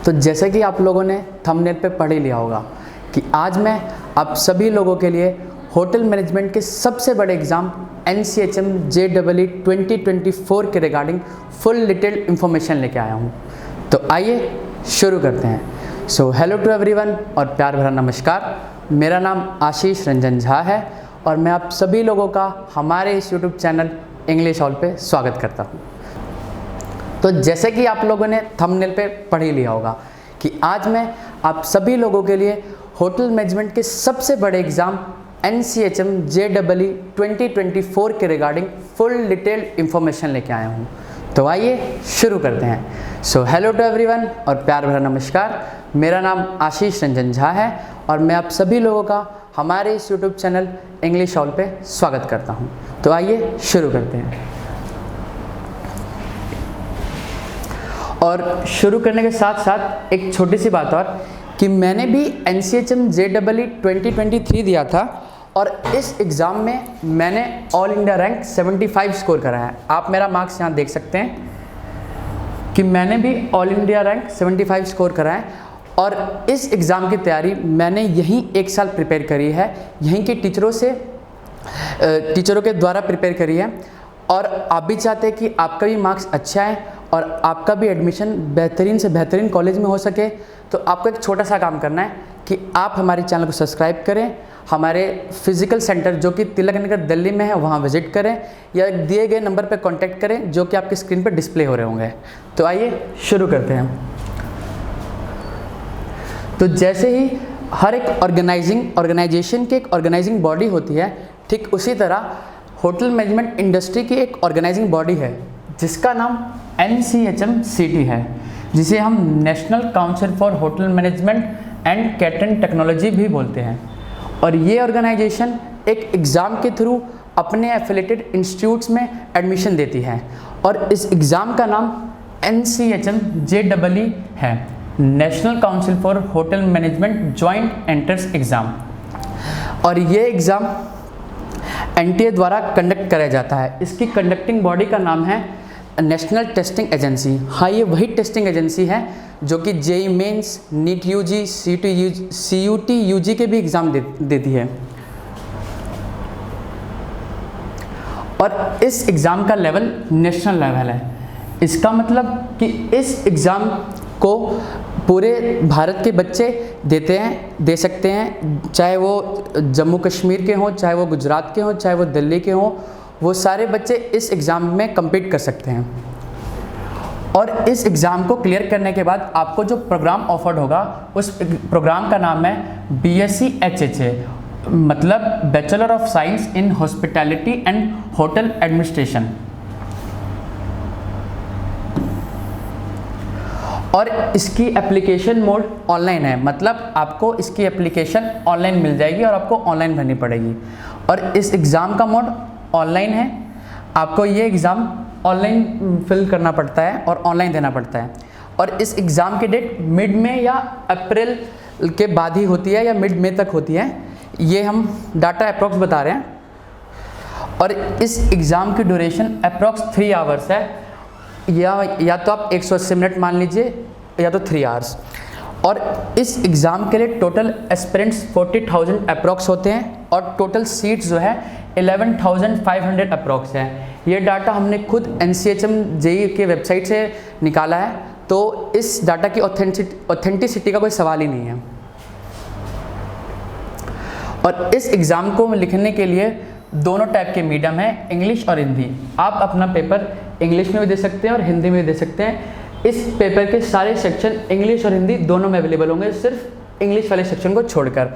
तो जैसे कि आप लोगों ने थंबनेल पे पढ़ ही लिया होगा कि आज मैं आप सभी लोगों के लिए होटल मैनेजमेंट के सबसे बड़े एग्ज़ाम NCHM JEE 2024 के रिगार्डिंग फुल डिटेल्ड इन्फॉर्मेशन लेके आया हूँ। तो आइए शुरू करते हैं। सो हेलो टू एवरीवन और प्यार भरा नमस्कार। मेरा नाम आशीष रंजन झा है और मैं आप सभी लोगों का हमारे इस यूट्यूब चैनल इंग्लिश हॉल पे स्वागत करता हूँ। तो जैसे कि आप लोगों ने थंबनेल पे पढ़ ही लिया होगा कि आज मैं आप सभी लोगों के लिए होटल मैनेजमेंट के सबसे बड़े एग्ज़ाम NCHM JEE 2024 के रिगार्डिंग फुल डिटेल्ड इन्फॉर्मेशन लेके आया हूँ। तो आइए शुरू करते हैं। सो हेलो टू एवरीवन और प्यार भरा नमस्कार। मेरा नाम आशीष रंजन झा है और मैं आप सभी लोगों का हमारे इस यूट्यूब चैनल इंग्लिश हॉल पे स्वागत करता हूँ। तो आइए शुरू करते हैं। और शुरू करने के साथ साथ एक छोटी सी बात और कि मैंने भी NCHM JEE 2023 दिया था और इस एग्ज़ाम में मैंने ऑल इंडिया रैंक 75 स्कोर करा है। आप मेरा मार्क्स यहाँ देख सकते हैं कि मैंने भी ऑल इंडिया रैंक 75 स्कोर करा है और इस एग्ज़ाम की तैयारी मैंने यहीं एक साल प्रिपेयर करी है, यहीं के टीचरों के द्वारा प्रिपेयर करी है। और आप भी चाहते हैं कि आपका भी मार्क्स अच्छा है और आपका भी एडमिशन बेहतरीन से बेहतरीन कॉलेज में हो सके, तो आपको एक छोटा सा काम करना है कि आप हमारे चैनल को सब्सक्राइब करें, हमारे फिज़िकल सेंटर जो कि तिलक नगर दिल्ली में है वहाँ विज़िट करें या दिए गए नंबर पर कांटेक्ट करें जो कि आपकी स्क्रीन पर डिस्प्ले हो रहे होंगे। तो आइए शुरू करते हैं। तो जैसे ही हर एक ऑर्गेनाइजेशन की एक ऑर्गेनाइजिंग बॉडी होती है, ठीक उसी तरह होटल मैनेजमेंट इंडस्ट्री की एक ऑर्गेनाइजिंग बॉडी है जिसका नाम NCHMCT है, जिसे हम national council for hotel management and catering technology भी बोलते हैं। और ये ऑर्गेनाइजेशन एक एग्ज़ाम के थ्रू अपने एफिलेटेड इंस्टीट्यूट्स में एडमिशन देती है और इस एग्ज़ाम का नाम NCHM JEE है, national council for hotel management joint entrance exam. और ये एग्ज़ाम NTA द्वारा कंडक्ट कराया जाता है। इसकी कंडक्टिंग बॉडी का नाम है नेशनल टेस्टिंग एजेंसी। हाँ, ये वही टेस्टिंग एजेंसी है जो कि JEE mains, NEET UG, CUT UG के भी एग्ज़ाम देती है। और इस एग्ज़ाम का लेवल नेशनल लेवल है। इसका मतलब कि इस एग्ज़ाम को पूरे भारत के बच्चे दे सकते हैं, चाहे वो जम्मू कश्मीर के हों, चाहे वो गुजरात के हों, चाहे वो दिल्ली के हों, वो सारे बच्चे इस एग्ज़ाम में कम्पीट कर सकते हैं। और इस एग्ज़ाम को क्लियर करने के बाद आपको जो प्रोग्राम ऑफर्ड होगा उस प्रोग्राम का नाम है BSc HHA, मतलब bachelor of science in hospitality and hotel administration. और इसकी एप्लीकेशन मोड ऑनलाइन है, मतलब आपको इसकी एप्लीकेशन ऑनलाइन मिल जाएगी और आपको ऑनलाइन भरनी पड़ेगी। और इस एग्ज़ाम का मोड ऑनलाइन है, आपको ये एग्ज़ाम ऑनलाइन फिल करना पड़ता है और ऑनलाइन देना पड़ता है। और इस एग्ज़ाम की डेट मिड में या अप्रैल के बाद ही होती है या मिड मई तक होती है, ये हम डाटा अप्रॉक्स बता रहे हैं। और इस एग्ज़ाम की ड्यूरेशन अप्रॉक्स 3 आवर्स है, या तो आप 180 मिनट मान लीजिए या तो 3 आवर्स। और इस एग्ज़ाम के लिए टोटल एस्पिरेंट्स 40,000 अप्रॉक्स होते हैं और टोटल सीट्स जो है 11,500 अप्रॉक्स है। ये डाटा हमने खुद NCHM JEE के वेबसाइट से निकाला है, तो इस डाटा की ऑथेंटिसिटी का कोई सवाल ही नहीं है। और इस एग्ज़ाम को लिखने के लिए दोनों टाइप के मीडियम है, इंग्लिश और हिंदी। आप अपना पेपर इंग्लिश में भी दे सकते हैं और हिंदी में भी दे सकते हैं। इस पेपर के सारे सेक्शन इंग्लिश और हिंदी दोनों में अवेलेबल होंगे, सिर्फ इंग्लिश वाले सेक्शन को छोड़कर।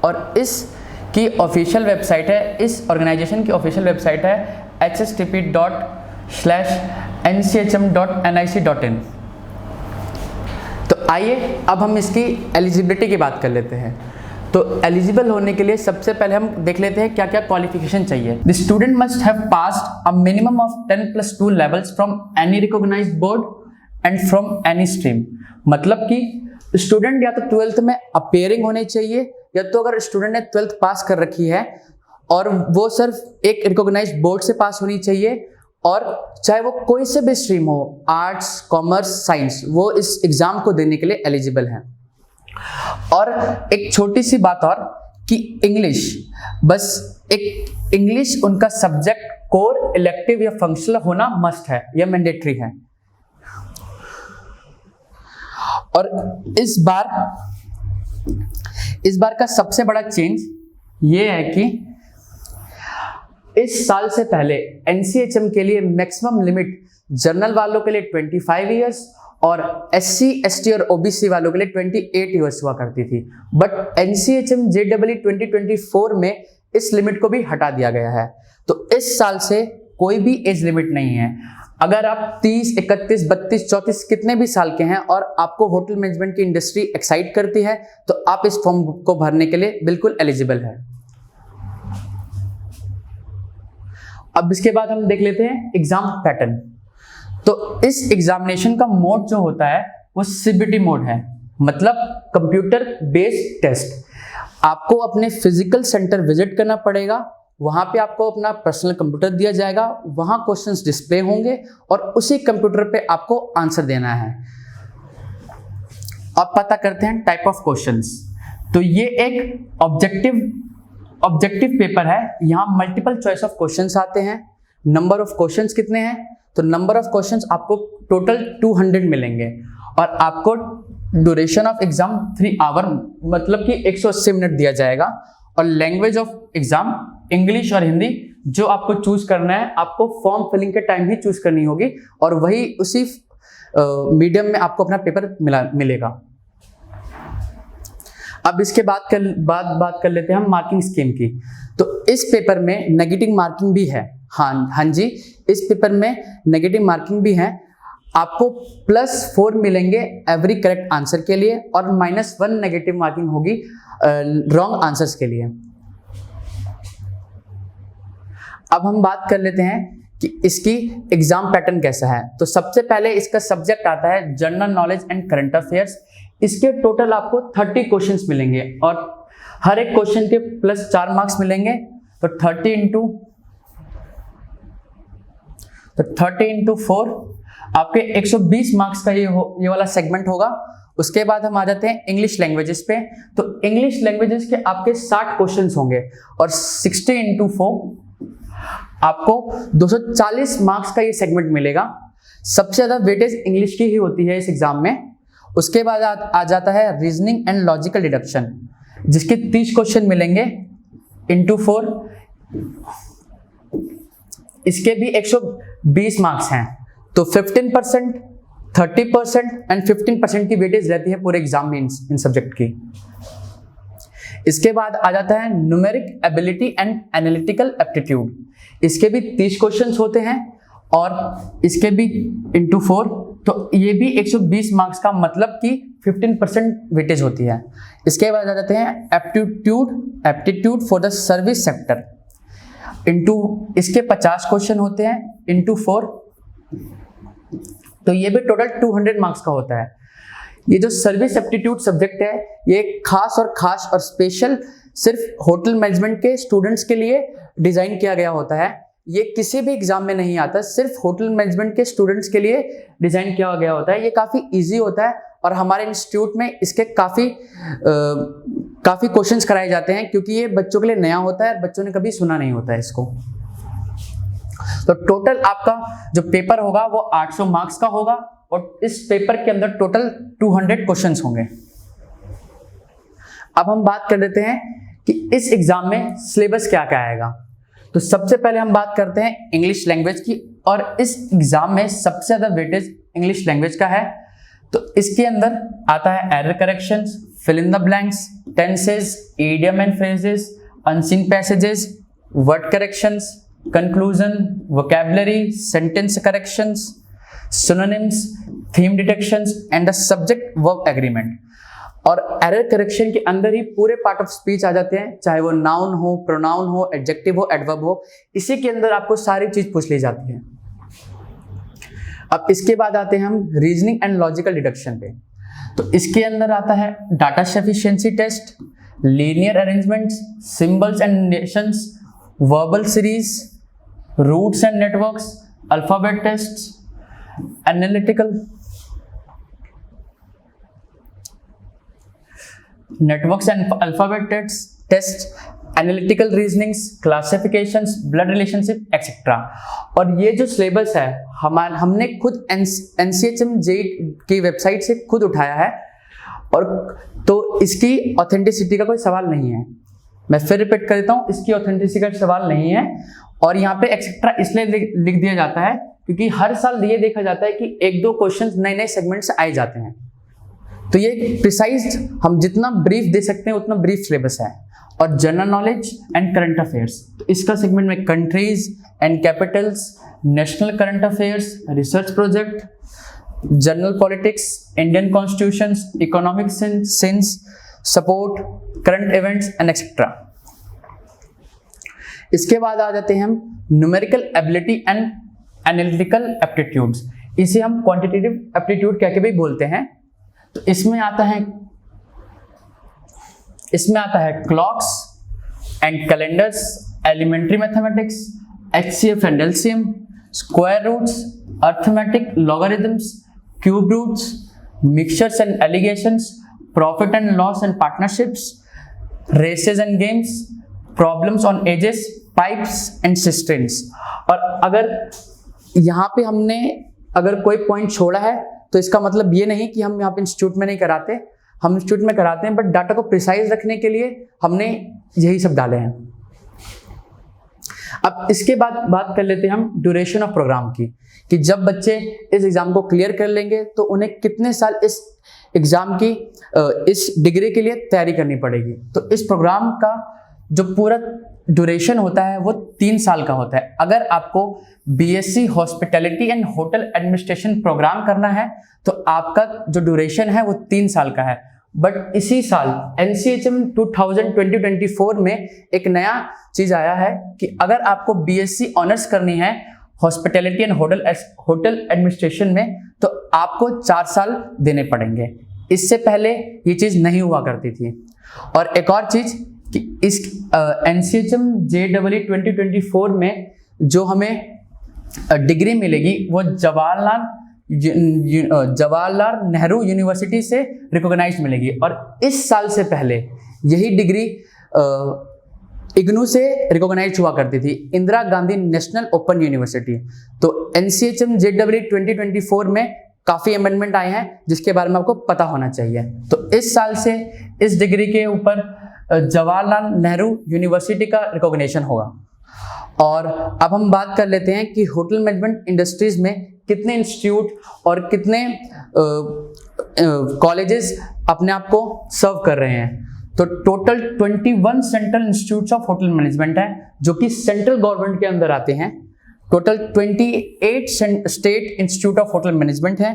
और इसकी ऑफिशियल वेबसाइट है, इस ऑर्गेनाइजेशन की ऑफिशियल वेबसाइट है http://nCHM.nic.in। तो आइए अब हम इसकी एलिजिबिलिटी की बात कर लेते हैं। तो एलिजिबल होने के लिए सबसे पहले हम देख लेते हैं क्या क्या क्वालिफिकेशन चाहिए। The student must have passed a minimum of 10+2 levels from any recognised board and from any stream. मतलब कि स्टूडेंट या तो 12th में अपेयरिंग होने चाहिए, या तो अगर स्टूडेंट ने 12th पास कर रखी है और वो सिर्फ एक रिकॉग्नाइज्ड बोर्ड से पास होनी चाहिए, और चाहे वो कोई से भी स्ट्रीम हो, आर्ट्स, कॉमर्स, साइंस, वो इस एग्जाम को देने के लिए एलिजिबल हैं। और एक छोटी सी बात और कि इंग्लिश, बस एक इंग्लिश उनका सब्जेक्ट कोर, इलेक्टिव या फंक्शनल होना मस्ट है, यह मैंडेटरी है। और इस बार का सबसे बड़ा चेंज ये है कि इस साल से पहले एनसीएचएम के लिए मैक्सिमम लिमिट जनरल वालों के लिए 25 इयर्स और SC, ST और OBC वालों के लिए 28 इयर्स हुआ करती थी। बट एनसीएचएम JEE 2024 में इस लिमिट को भी हटा दिया गया है। तो इस साल से कोई भी एज लिमिट नहीं है। अगर आप 30, 31, 32, 34 कितने भी साल के हैं और आपको होटल मैनेजमेंट की इंडस्ट्री एक्साइट करती है तो आप इस फॉर्म को भरने के लिए बिल्कुल एलिजिबल है। अब इसके बाद हम देख लेते हैं एग्जाम पैटर्न। तो इस एग्जामिनेशन का मोड जो होता है वो CBT मोड है, मतलब कंप्यूटर बेस्ड टेस्ट। आपको अपने फिजिकल सेंटर विजिट करना पड़ेगा, वहां पे आपको अपना पर्सनल कंप्यूटर दिया जाएगा, वहां क्वेश्चंस डिस्प्ले होंगे और उसी कंप्यूटर पे आपको आंसर देना है। अब पता करते हैं टाइप ऑफ क्वेश्चंस। तो ये एक ऑब्जेक्टिव पेपर है। यहाँ मल्टीपल चॉइस ऑफ क्वेश्चंस आते हैं। नंबर ऑफ क्वेश्चंस कितने हैं? तो नंबर ऑफ क्वेश्चंस आपको टोटल 200 मिलेंगे और आपको ड्यूरेशन ऑफ एग्जाम 3 आवर, मतलब कि 180 मिनट दिया जाएगा। और लैंग्वेज ऑफ एग्जाम इंग्लिश और हिंदी जो आपको चूज करना है, आपको फॉर्म फिलिंग के टाइम ही चूज करनी होगी और वही उसी मीडियम में आपको अपना पेपर मिलेगा। अब इसके बात कर लेते हैं हम मार्किंग स्कीम की। तो इस पेपर में नेगेटिव मार्किंग भी है। हाँ जी, इस पेपर में नेगेटिव मार्किंग भी है। आपको +4 मिलेंगे एवरी करेक्ट आंसर के लिए और -1 नेगेटिव मार्किंग होगी रॉन्ग आंसर्स के लिए। अब हम बात कर लेते हैं कि इसकी एग्जाम पैटर्न कैसा है। तो सबसे पहले इसका सब्जेक्ट आता है general knowledge and current affairs. इसके टोटल आपको 30 क्वेश्चंस मिलेंगे और हर एक क्वेश्चन के +4 मार्क्स मिलेंगे। तो 30 इंटू 4 आपके 120 मार्क्स का ये वाला सेगमेंट होगा। उसके बाद हम आ जाते हैं इंग्लिश लैंग्वेजेस पे। तो इंग्लिश लैंग्वेजेस के आपके 60 क्वेश्चंस होंगे और 60 इंटू 4 आपको 240 मार्क्स का ये सेगमेंट मिलेगा। सबसे ज्यादा वेटेज इंग्लिश की ही होती है इस एग्जाम में। उसके बाद आ जाता है रीजनिंग एंड लॉजिकल डिडक्शन, जिसके 30 क्वेश्चन मिलेंगे इंटू 4। इसके भी 120 मार्क्स हैं। तो 15%, 30% एंड 15% की वेटेज रहती है पूरे एग्जाम में इन सब्जेक्ट की। इसके बाद आ जाता है numeric ability and analytical aptitude. इसके भी 30 क्वेश्चंस होते हैं और इसके भी इंटू 4। तो ये भी 120 मार्क्स का, मतलब कि 15% वेटेज होती है। इसके बाद आ जाते हैं aptitude for the service sector. इसके 50 क्वेश्चन होते हैं इंटू 4। तो ये भी टोटल 200 मार्क्स का होता है। ये जो सर्विस एप्टीट्यूड सब्जेक्ट है, ये खास और स्पेशल सिर्फ होटल मैनेजमेंट के स्टूडेंट्स के लिए डिजाइन किया गया होता है। ये किसी भी एग्जाम में नहीं आता, सिर्फ होटल मैनेजमेंट के स्टूडेंट्स के लिए डिजाइन किया गया होता है। ये काफी इजी होता है और हमारे इंस्टीट्यूट में इसके काफी क्वेश्चंस कराए जाते हैं, क्योंकि ये बच्चों के लिए नया होता है और बच्चों ने कभी सुना नहीं होता है इसको। तो टोटल आपका जो पेपर होगा वो 800 मार्क्स का होगा और इस पेपर के अंदर टोटल 200 क्वेश्चंस होंगे। अब हम बात कर लेते हैं कि इस एग्जाम में सिलेबस क्या क्या आएगा। तो सबसे पहले हम बात करते हैं इंग्लिश लैंग्वेज की, और इस एग्जाम में सबसे ज्यादा वेटेज इंग्लिश लैंग्वेज का है। तो इसके अंदर आता है error corrections, fill in the blanks, tenses, idiom and phrases, unseen passages, word corrections, conclusion, vocabulary, sentence corrections, synonyms, theme detections and the subject verb agreement. और एरर करेक्शन के अंदर ही पूरे पार्ट ऑफ स्पीच आ जाते हैं, चाहे वो noun हो, pronoun हो, एडजेक्टिव हो, एडवर्ब हो। इसी के अंदर आपको सारी चीज पूछ ली जाती है। अब इसके बाद आते हैं हम रीजनिंग एंड लॉजिकल डिडक्शन पे। तो इसके अंदर आता है data sufficiency test, linear arrangements, symbols and nations, verbal series, routes and networks, alphabet test, analytical, networks and alphabet test, analytical reasonings, classifications, blood relationship etcetera. और ये जो सिलेबस है हमने खुद NCHM JEE की वेबसाइट से खुद उठाया है, और तो इसकी ऑथेंटिसिटी का कोई सवाल नहीं है। मैं फिर रिपीट कर देता हूँ, इसकी ऑथेंटिसिटी का सवाल नहीं है। और यहाँ पे एक्सेट्रा इसलिए लिख दिया जाता है क्योंकि हर साल ये देखा जाता है कि एक दो क्वेश्चंस नए नए सेगमेंट से आए जाते हैं, तो ये प्रिसाइज हम जितना ब्रीफ दे सकते हैं उतना ब्रीफ सिलेबस है। और general knowledge and current affairs, तो इसका सेगमेंट में countries and Capitals, national current affairs, research project, general politics, Indian constitutions, economic sense, support, current events and etcetera. इसके बाद आ जाते हैं हम numerical ability and analytical aptitudes. इसे हम क्वांटिटेटिव एप्टीट्यूड कह के भी बोलते हैं। तो इसमें आता है clocks and calendars, elementary mathematics, HCF and LCM, square roots, arithmetic, logarithms, cube roots, mixtures and alligations, profit and loss and partnerships, races and games, problems on ages, pipes and cisterns. और अगर यहाँ पे हमने अगर कोई point छोड़ा है तो इसका मतलब ये नहीं कि हम यहाँ पे इंस्टीट्यूट में नहीं कराते, हम इंस्टीट्यूट में कराते हैं, बट डाटा को प्रिसाइज रखने के लिए हमने यही सब डाले हैं। अब इसके बाद बात कर लेते हैं हम ड्यूरेशन ऑफ प्रोग्राम की, कि जब बच्चे इस एग्जाम को क्लियर कर लेंगे तो उन्हें कितने साल इस एग्जाम की इस डिग्री के लिए तैयारी करनी पड़ेगी। तो इस प्रोग्राम का जो पूरा ड्यूरेशन होता है वो 3 साल का होता है। अगर आपको BSc hospitality and hotel administration programme करना है तो आपका जो ड्यूरेशन है वो 3 साल का है। बट इसी साल NCHM 2020-24 में एक नया चीज आया है कि अगर आपको BSc ऑनर्स करनी है हॉस्पिटैलिटी एंड होटल एडमिनिस्ट्रेशन में तो आपको 4 साल देने पड़ेंगे। इससे पहले ये चीज नहीं हुआ करती थी। और एक और चीज कि इस NCHM JEE 2024 में जो हमें डिग्री मिलेगी वो जवाहरलाल नेहरू यूनिवर्सिटी से रिकॉग्नाइज मिलेगी। और इस साल से पहले यही डिग्री इग्नू से रिकॉग्नाइज हुआ करती थी, Indira Gandhi national open university. तो NCHM JEE 2024 में काफी अमेंडमेंट आए हैं जिसके बारे में आपको पता होना चाहिए। तो इस साल से इस डिग्री के ऊपर जवाहरलाल नेहरू यूनिवर्सिटी का रिकॉग्निशन होगा। और अब हम बात कर लेते हैं कि होटल मैनेजमेंट इंडस्ट्रीज में कितने इंस्टीट्यूट और कितने कॉलेजेस अपने आप को सर्व कर रहे हैं। तो total 21 central institutes of hotel management है जो कि सेंट्रल गवर्नमेंट के अंदर आते हैं। Total 28 state institute of hotel management है,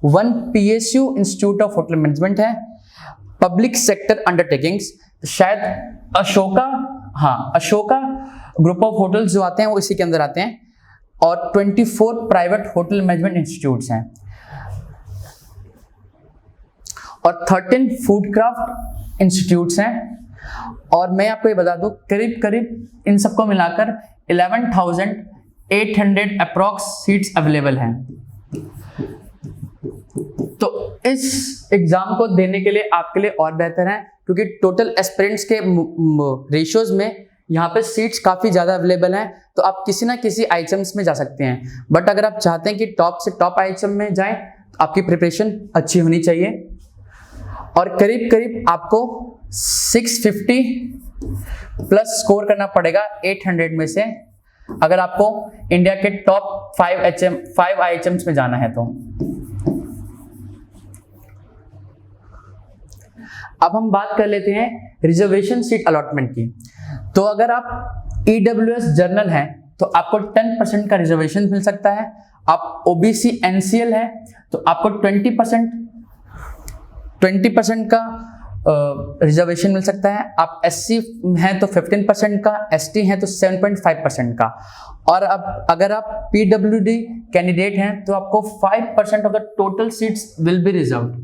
1 PSU institute of hotel management है, पब्लिक सेक्टर अंडरटेकिंग्स, शायद अशोका ग्रुप ऑफ होटल्स जो आते हैं वो इसी के अंदर आते हैं, और 24 प्राइवेट होटल मैनेजमेंट इंस्टीट्यूट्स हैं, और 13 फूडक्राफ्ट इंस्टीट्यूट्स हैं। और मैं आपको ये बता दूं करीब इन सबको मिलाकर 11,800 अप्रॉक्स सीट्स अवेलेबल हैं। तो इस एग्जाम को देने के लिए आपके लिए और बेहतर है क्योंकि टोटल एस्पिरेंट्स के रेशियोज में यहाँ पे सीट्स काफ़ी ज़्यादा अवेलेबल हैं। तो आप किसी ना किसी IHMs में जा सकते हैं, बट अगर आप चाहते हैं कि टॉप से टॉप IHM में जाएं तो आपकी प्रिपरेशन अच्छी होनी चाहिए। और करीब आपको 650 प्लस स्कोर करना पड़ेगा 800 में से, अगर आपको इंडिया के टॉप 5 IHMs में जाना है तो। अब हम बात कर लेते हैं रिजर्वेशन सीट अलॉटमेंट की। तो अगर आप EWS जर्नल हैं तो आपको 10% का रिजर्वेशन मिल सकता है। आप OBC NCL है तो आपको 20% का रिजर्वेशन मिल सकता है। आप SC हैं तो 15% का, ST हैं तो 7.5% का। और अब अगर आप PWD कैंडिडेट हैं तो आपको 5% of the total seats will be reserved.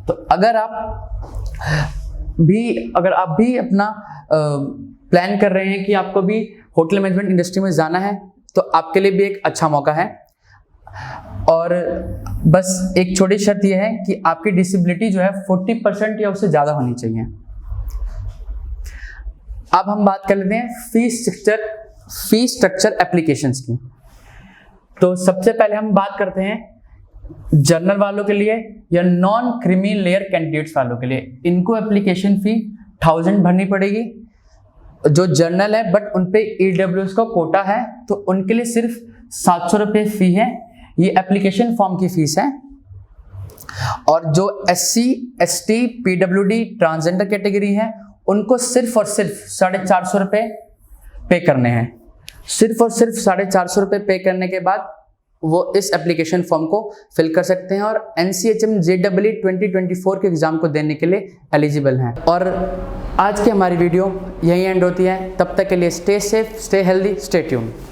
तो अगर आप भी अपना प्लान कर रहे हैं कि आपको भी होटल मैनेजमेंट इंडस्ट्री में जाना है तो आपके लिए भी एक अच्छा मौका है। और बस एक छोटी शर्त यह है कि आपकी डिसेबिलिटी जो है 40% या उससे ज़्यादा होनी चाहिए। अब हम बात कर लेते हैं फी स्ट्रक्चर एप्लीकेशंस की। तो सबसे पहले हम बात करते हैं जर्नल वालों के लिए या नॉन क्रीमी लेयर कैंडिडेट्स वालों के लिए। इनको एप्लीकेशन फ़ी 1000 भरनी पड़ेगी। जो जर्नल है बट उन पे EWS का कोटा है तो उनके लिए सिर्फ 700 रुपये फ़ी है। ये एप्लीकेशन फॉर्म की फ़ीस है। और जो SC, ST, PWD transgender category है उनको सिर्फ और सिर्फ 450 रुपये पे करने हैं। सिर्फ और सिर्फ 450 रुपये पे करने के बाद वो इस एप्लीकेशन फॉर्म को फिल कर सकते हैं और NCHM JEE 2024 के एग्ज़ाम को देने के लिए एलिजिबल हैं। और आज की हमारी वीडियो यहीं एंड होती है। तब तक के लिए stay safe, stay healthy, stay tuned.